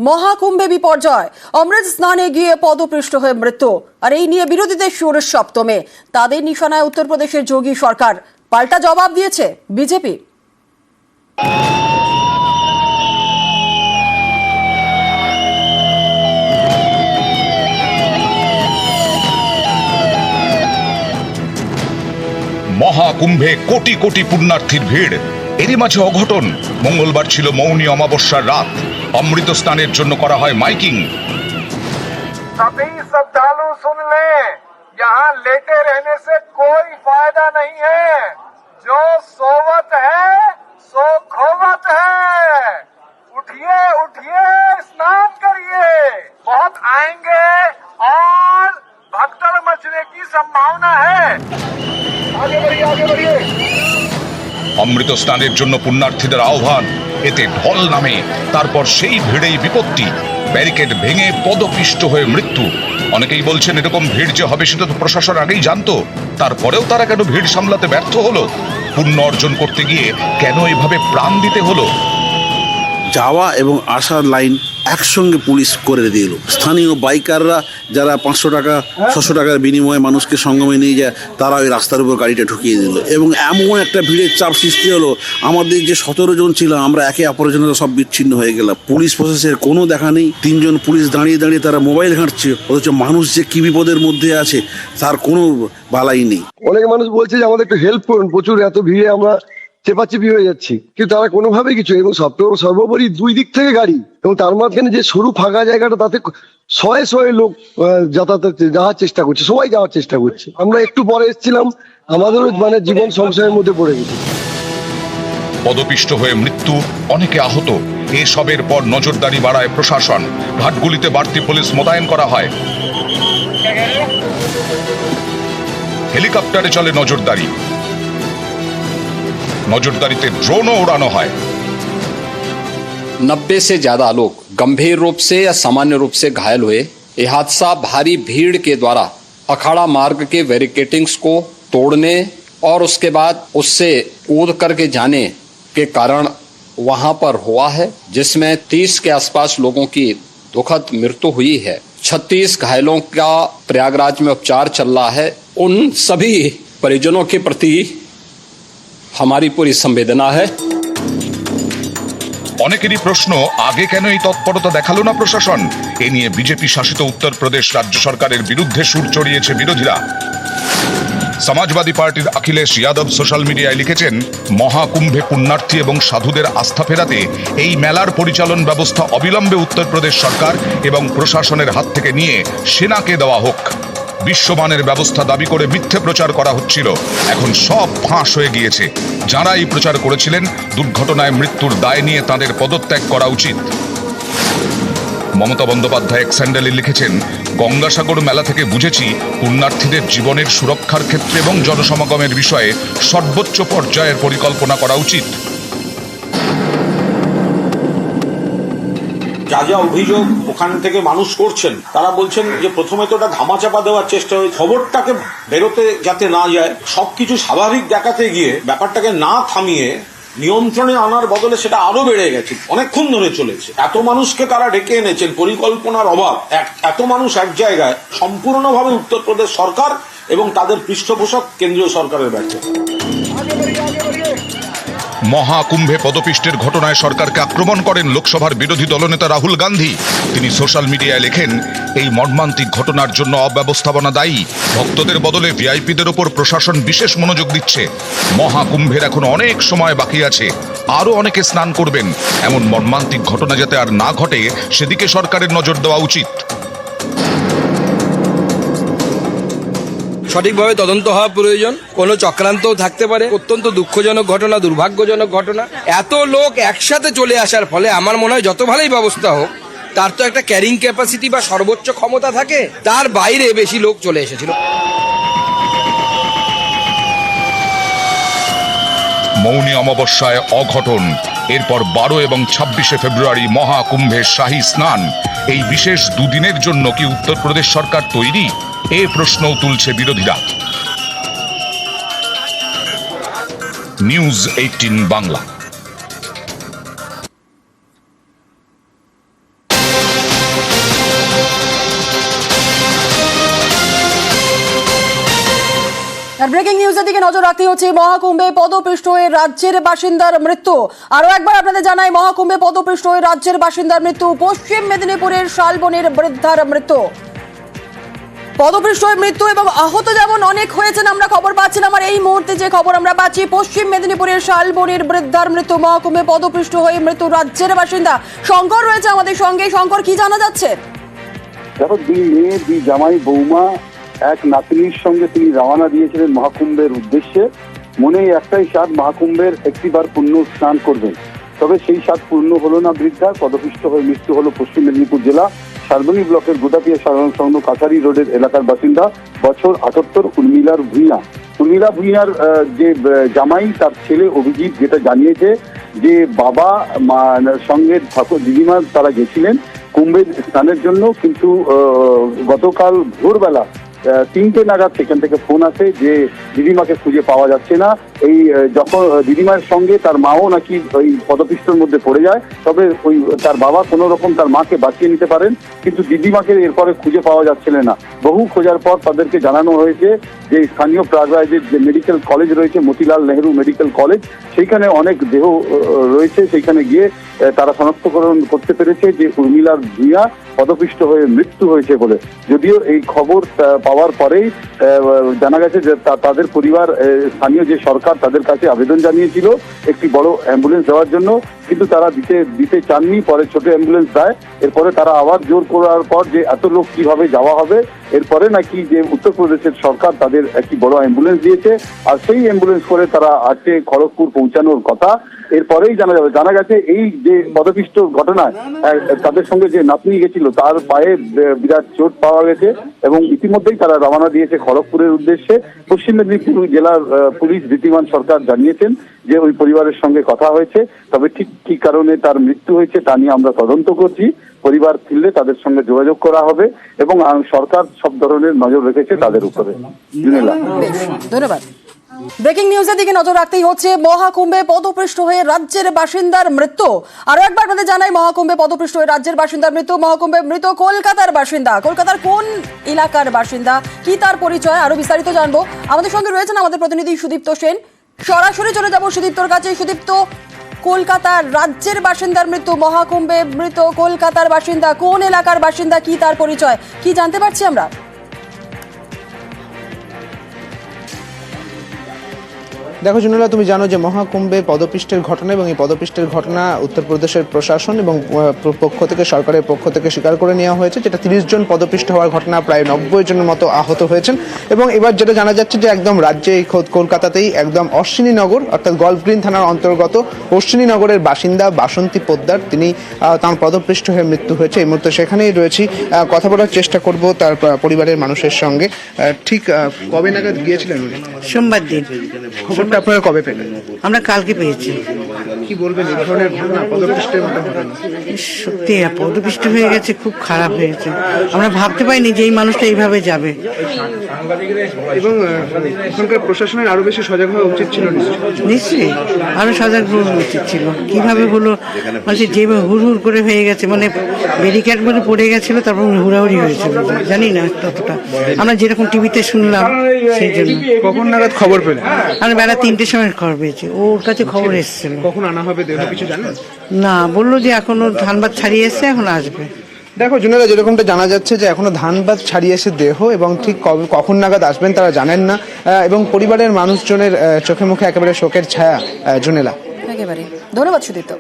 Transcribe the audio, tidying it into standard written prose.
মহাকুম্ভে বিপর্যয়, অমৃত স্নানে গিয়ে পদপৃষ্ট হয়ে মৃত্যু। আর এই নিয়ে বিরোধীদের সুর সপ্তমে। তাদের নিশানায় উত্তরপ্রদেশের যোগী সরকার। পাল্টা জবাব দিয়েছে বিজেপি। মহাকুম্ভে কোটি কোটি পুণ্যার্থীর ভিড়। এরই মাঝে অঘটন। মঙ্গলবার ছিল মৌনী অমাবস্যার রাত। অমৃত স্নানের জন্য করা হয় মাইকিং। सभी श्रद्धालु सुन लें, यहाँ लेटे रहने से कोई फायदा नहीं है। जो सोवत है सो खोवत है। उठिए उठिए, स्नान करिए। बहुत आएंगे और भगदड़ मचने की संभावना है। आगे बढ़िए, आगे बढ़िए। অমৃত স্নানের জন্য পুণ্যার্থীদের আহ্বান। এতে ঢল নামে, তারপর সেই ভিড়েই বিপত্তি। ব্যারিকেড ভেঙে পদপিষ্ট হয়ে মৃত্যু। অনেকেই বলছেন এরকম ভিড় যে হবে সেটা তো প্রশাসন আগেই জানতো, তারপরেও তারা কেন ভিড় সামলাতে ব্যর্থ হলো? পুণ্য অর্জন করতে গিয়ে কেন এইভাবে প্রাণ দিতে হলো? যাওয়া এবং আসার লাইন একসঙ্গে পুলিশ করে দিল। স্থানীয় বাইকাররা যারা 500 টাকা 600 টাকার বিনিময়ে মানুষকে সঙ্গমে নিয়ে যায়, তারা ওই রাস্তার উপর গাড়িটা ঢুকিয়ে দিল এবং এমন একটা ভিড়ের চাপ সৃষ্টি হলো, আমাদের যে 17 জন ছিল আমরা একে অপরের জন্য সব বিচ্ছিন্ন হয়ে গেলাম। পুলিশ প্রশাসনের কোনো দেখা নেই। 3 জন পুলিশ দাঁড়িয়ে দাঁড়িয়ে তারা মোবাইল ঘাঁটছে, অথচ মানুষ যে কি বিপদের মধ্যে আছে তার কোনো বালাই নেই। অনেক মানুষ বলছে যে আমাদের একটু হেল্প করুন, প্রচুর এত ভিড়ে আমরা চেপাচেপি হয়ে যাচ্ছি, কিন্তু তারা কোনোভাবে কিছু, এবং সর্বোপরি 2 দিক থেকে গাড়ি, এবং তার মাঝখানে যে সরু ফাঁকা জায়গাটা, তাতে শয়ে শয়ে লোক যাওয়ার চেষ্টা করছে, সবাই যাওয়ার চেষ্টা করছে। আমরা একটু পরে এসেছিলাম, আমাদেরও মানে জীবন সংশয়ের মধ্যে পড়ে গেছে। পদপিষ্ট হয়ে মৃত্যু, অনেকে আহত। এসবের পর নজরদারি বাড়ায় প্রশাসন। ঘাটগুলিতে বাড়তি পুলিশ মোতায়েন করা হয়। হেলিকপ্টারে চলে নজরদারি। নজরদারিতে ড্রোনও উড়ানো হয়। 90 से ज्यादा लोग गंभीर रूप से या सामान्य रूप से घायल हुए। यह हादसा भारी भीड़ के द्वारा अखाड़ा मार्ग के बैरिकेटिंग्स को तोड़ने और उसके बाद उससे कूद करके जाने के कारण वहां पर हुआ है, जिसमें 30 के आसपास लोगों की दुखद मृत्यु हुई है। 36 घायलों का प्रयागराज में उपचार चल रहा है। उन सभी परिजनों के प्रति हमारी पूरी संवेदना है। অনেকেরই প্রশ্ন, আগে কেন এই তৎপরতা দেখালো না প্রশাসন? এ নিয়ে বিজেপি শাসিত উত্তরপ্রদেশ রাজ্য সরকারের বিরুদ্ধে সুর চড়িয়েছে বিরোধীরা। সমাজবাদী পার্টির অখিলেশ যাদব সোশ্যাল মিডিয়ায় লিখেছেন, মহাকুম্ভে পুণ্যার্থী এবং সাধুদের আস্থা ফেরাতে এই মেলার পরিচালন ব্যবস্থা অবিলম্বে উত্তরপ্রদেশ সরকার এবং প্রশাসনের হাত থেকে নিয়ে সেনাকে দেওয়া হোক। বিশ্বমানের ব্যবস্থা দাবি করে মিথ্যে প্রচার করা হচ্ছিল, এখন সব ফাঁস হয়ে গিয়েছে। যারা এই প্রচার করেছিলেন, দুর্ঘটনায় মৃত্যুর দায় নিয়ে তাদের পদত্যাগ করা উচিত। মমতা বন্দ্যোপাধ্যায় এক স্যান্ডেলে লিখেছেন, গঙ্গাসাগর মেলা থেকে বুঝেছি পুণ্যার্থীদের জীবনের সুরক্ষার ক্ষেত্রে এবং জনসমাগমের বিষয়ে সর্বোচ্চ পর্যায়ের পরিকল্পনা করা উচিত। যা যা অভিযোগ ওখান থেকে মানুষ করছেন, তারা বলছেন যে প্রথমে তো ওটা ধামাচাপা দেওয়ার চেষ্টা হয়েছে, খবরটাকে বেরোতে যাতে না যায়, সবকিছু স্বাভাবিক দেখাতে গিয়ে ব্যাপারটাকে না থামিয়ে নিয়ন্ত্রণে আনার বদলে সেটা আরো বেড়ে গেছে, অনেকক্ষণ ধরে চলেছে। এত মানুষকে তারা ডেকে এনেছেন, পরিকল্পনার অভাব, এত মানুষ এক জায়গায়, সম্পূর্ণভাবে উত্তরপ্রদেশ সরকার এবং তাদের পৃষ্ঠপোষক কেন্দ্রীয় সরকারের ব্যর্থতা। মহাকুম্ভে পদপিষ্টের ঘটনায় সরকারকে আক্রমণ করেন লোকসভার বিরোধী দলনেতা রাহুল গান্ধী। তিনি সোশ্যাল মিডিয়ায় লেখেন, এই মর্মান্তিক ঘটনার জন্য অব্যবস্থাপনা দায়ী। ভক্তদের বদলে ভিআইপিদের ওপর প্রশাসন বিশেষ মনোযোগ দিচ্ছে। মহাকুম্ভের এখন অনেক সময় বাকি আছে, আরো অনেকে স্নান করবেন। এমন মর্মান্তিক ঘটনা যাতে আর না ঘটে সেদিকে সরকারের নজর দেওয়া উচিত। সঠিকভাবে তদন্ত হওয়া প্রয়োজন। কোনো চক্রান্তও থাকতে পারে। অত্যন্ত দুঃখজনক ঘটনা, দুর্ভাগ্যজনক ঘটনা। এত লোক একসাথে চলে আসার ফলে আমার মনে হয় যত ভালোই ব্যবস্থা হোক, তার তো একটা ক্যারিং ক্যাপাসিটি বা সর্বোচ্চ ক্ষমতা থাকে, তার বাইরে বেশি লোক চলে এসেছিল। মৌনী অমাবস্যায় অঘটন, এরপর 12 এবং 26 ফেব্রুয়ারি মহাকুম্ভের শাহী স্নান। এই বিশেষ দুদিনের জন্য কি উত্তরপ্রদেশ সরকার তৈরি? এ প্রশ্নও তুলছে বিরোধীরা। নিউজ 18 বাংলা। আর ব্রেকিং নিউজের দিকে নজর রাখতে হচ্ছে মহাকুম্ভে পদপৃষ্ট হয়ে রাজ্যের বাসিন্দার মৃত্যু। আরো একবার আপনাদের জানাই, মহাকুম্ভে পদপৃষ্ট হয়ে রাজ্যের বাসিন্দার মৃত্যু। পশ্চিম মেদিনীপুরের শালবনের বৃদ্ধার মৃত্যু। পদপৃষ্ট হয়ে মৃত্যু এবং আহত যেমন অনেক হয়েছেন আমরা খবর পাচ্ছিলাম, আর এই মুহূর্তে যে খবর আমরা পাচ্ছি পশ্চিম মেদিনীপুরের শালবনের বৃদ্ধার মৃত্যু। মহাকুম্ভে পদপৃষ্ট হয়ে মৃত্যু রাজ্যের বাসিন্দা। শঙ্কর রয়েছে আমাদের সঙ্গে। শঙ্কর, কি জানা যাচ্ছে? দেখো, দুই মেয়ে, দুই জামাই বৌমা, এক নাতনির সঙ্গে তিনি রওনা দিয়েছিলেন মহাকুম্ভের উদ্দেশ্যে। মনে একটাই স্বাদ, মহাকুম্ভের একটিবার পুণ্য স্নান করবেন। তবে সেই স্বাদ পূর্ণ হলো না বৃদ্ধার। পদপিষ্ট হয়ে মৃত্যু হলো পশ্চিম মেদিনীপুর জেলা শালবনী ব্লকের গোদাপিয়া সংলগ্ন কাছারি রোডের এলাকার বাসিন্দা বছর 78 উর্মিলার ভূঁইয়া। উর্মিলা ভূঁইয়ার যে জামাই, তার ছেলে অভিজিৎ যেটা জানিয়েছে যে বাবা সঙ্গে ঠাকুর দিদিমা তারা গেছিলেন কুম্ভের স্নানের জন্য, কিন্তু গতকাল ভোরবেলা 3টে নাগাদ সেখান থেকে ফোন আসে যে দিদিমাকে খুঁজে পাওয়া যাচ্ছে না। এই যখন দিদিমার সঙ্গে তার মাও নাকি ওই পদপিষ্টর মধ্যে পড়ে যায়, তবে ওই তার বাবা কোনো রকম তার মাকে বাঁচিয়ে নিতে পারেন, কিন্তু দিদিমাকে এরপরে খুঁজে পাওয়া যাচ্ছিল না। বহু খোঁজার পর তাদেরকে জানানো হয়েছে যে স্থানীয় প্রয়াগরাজের যে মেডিকেল কলেজ রয়েছে, মতিলাল নেহেরু মেডিকেল কলেজ, সেইখানে অনেক দেহ রয়েছে। সেইখানে গিয়ে তারা শনাক্তকরণ করতে পেরেছে যে উর্মিলার ভূঁইয়া পদপিষ্ট হয়ে মৃত্যু হয়েছে বলে। যদিও এই খবর পাওয়ার পরেই জানা গেছে যে তাদের পরিবার স্থানীয় যে সরকার তাদের কাছে আবেদন জানিয়েছিল একটি বড় অ্যাম্বুলেন্স দেওয়ার জন্য, কিন্তু তারা দিতে চাননি। পরে ছোট অ্যাম্বুলেন্স দেয়। এরপরে তারা আবার জোর করার পর যে এত লোক কিভাবে যাওয়া হবে, এরপরে নাকি যে উত্তরপ্রদেশের সরকার তাদের একটি বড় অ্যাম্বুলেন্স দিয়েছে, আর সেই অ্যাম্বুলেন্স করে তারা আজকে খড়গপুর পৌঁছানোর কথা। এরপরেই জানা গেছে এই যে পদপিষ্ট ঘটনায় তাদের সঙ্গে যে নাতনি গেছিল তার পায়ে বিরাট চোট পাওয়া গেছে এবং ইতিমধ্যেই তারা রওনা দিয়েছে খড়গপুরের উদ্দেশ্যে। পশ্চিম মেদিনীপুর জেলার পুলিশ ধৃতিমান সরকার জানিয়েছেন যে ওই পরিবারের সঙ্গে কথা হয়েছে, তবে ঠিক কি কারণে তার মৃত্যু হয়েছে তা নিয়ে আমরা তদন্ত করছি। পরিবার ফিরলে তাদের সঙ্গে যোগাযোগ করা হবে এবং সরকার সব ধরনের নজর রেখেছে তাদের উপরে। ধন্যবাদ। ব্রেকিং নিউজের দিকে নজর রাখতেই হচ্ছে মহাকুম্ভে পদপৃষ্ট হয়ে রাজ্যের বাসিন্দার মৃত্যু। আরো একবার আপনাদের জানাই, মহাকুম্ভে পদপৃষ্ট হয়ে রাজ্যের বাসিন্দার মৃত্যু। মহাকুম্ভে মৃত কলকাতার বাসিন্দা। কলকাতার কোন এলাকার বাসিন্দা, কি তার পরিচয়, আরো বিস্তারিত জানবো। আমাদের সঙ্গে রয়েছেন আমাদের প্রতিনিধি সুদীপ্ত সেন। সরাসরি চলে যাব সুদীপ্তর কাছে। সুদীপ্ত, কলকাতার রাজ্যের বাসিন্দার মৃত্যু, মহাকুম্ভে মৃত কলকাতার বাসিন্দা, কোন এলাকার বাসিন্দা, কি তার পরিচয়, কি জানতে পারছি আমরা? দেখো জুনেলা, তুমি জানো যে মহাকুম্ভে পদপিষ্টের ঘটনা এবং এই পদপিষ্টের ঘটনা উত্তরপ্রদেশের প্রশাসন এবং পক্ষ থেকে, সরকারের পক্ষ থেকে স্বীকার করে নেওয়া হয়েছে, যেটা 30 জন পদপিষ্ট হওয়ার ঘটনা, প্রায় 90 জনের মতো আহত হয়েছেন। এবং এবার যেটা জানা যাচ্ছে যে একদম রাজ্যে এই কলকাতাতেই একদম অশ্বিনীনগর অর্থাৎ গল্ফ গ্রিন থানার অন্তর্গত অশ্বিনীনগরের বাসিন্দা বাসন্তী পোদ্দার, তিনি তাঁর পদপৃষ্ট হয়ে মৃত্যু হয়েছে। এই মুহূর্তে সেখানেই রয়েছি, কথা বলার চেষ্টা করব তার পরিবারের মানুষের সঙ্গে। ঠিক কবে নাগাদ গিয়েছিলেন? সোমবার দিন। খবরটা আপনারা কবে পেলেন? আমরা কালকে পেয়েছি। কি বলবেন এই ধরনের ঘটনা, পদপিষ্টের মতো ঘটনা? সত্যি পদপিষ্ট হয়ে গেছে, খুব খারাপ হয়েছে। আমরা ভাবতে পারিনি যে এই মানুষটা এইভাবে যাবে। এবং এখানকার প্রশাসনের আরো বেশি সজাগ হওয়া উচিত ছিল। নিশ্চয়ই আরো সজাগ হওয়া উচিত ছিল। কিভাবে হলো মানে যেভাবে হুড় করে হয়ে গেছে, মানে ব্যারিকেড মধ্যে পড়ে গেছিল, তারপর হুড়াহুড়ি হয়েছিল। জানি না ততটা, আমরা যেরকম টিভিতে শুনলাম সেই জন্য। কখন নাগাদ খবর পেলেন? আমরা বেলা 3টের সময় খবর পেয়েছি। ওর কাছে খবর এসেছিল। কখন আনা হবে দেহ কিছু জানেন? না, বললো যে এখনো ধানবাদ ছাড়িয়ে এসছে, এখন আসবে। দেখো জুনেলা, যেরকমটা জানা যাচ্ছে যে এখনো ধানবাদ ছাড়িয়ে এসে দেহ, এবং ঠিক কখন নাগাদ আসবেন তারা জানেন না। এবং পরিবারের মানুষজনের চোখে মুখে একেবারে শোকের ছায়া। জুনেলা, একেবারে ধন্যবাদ সুদীপ্ত।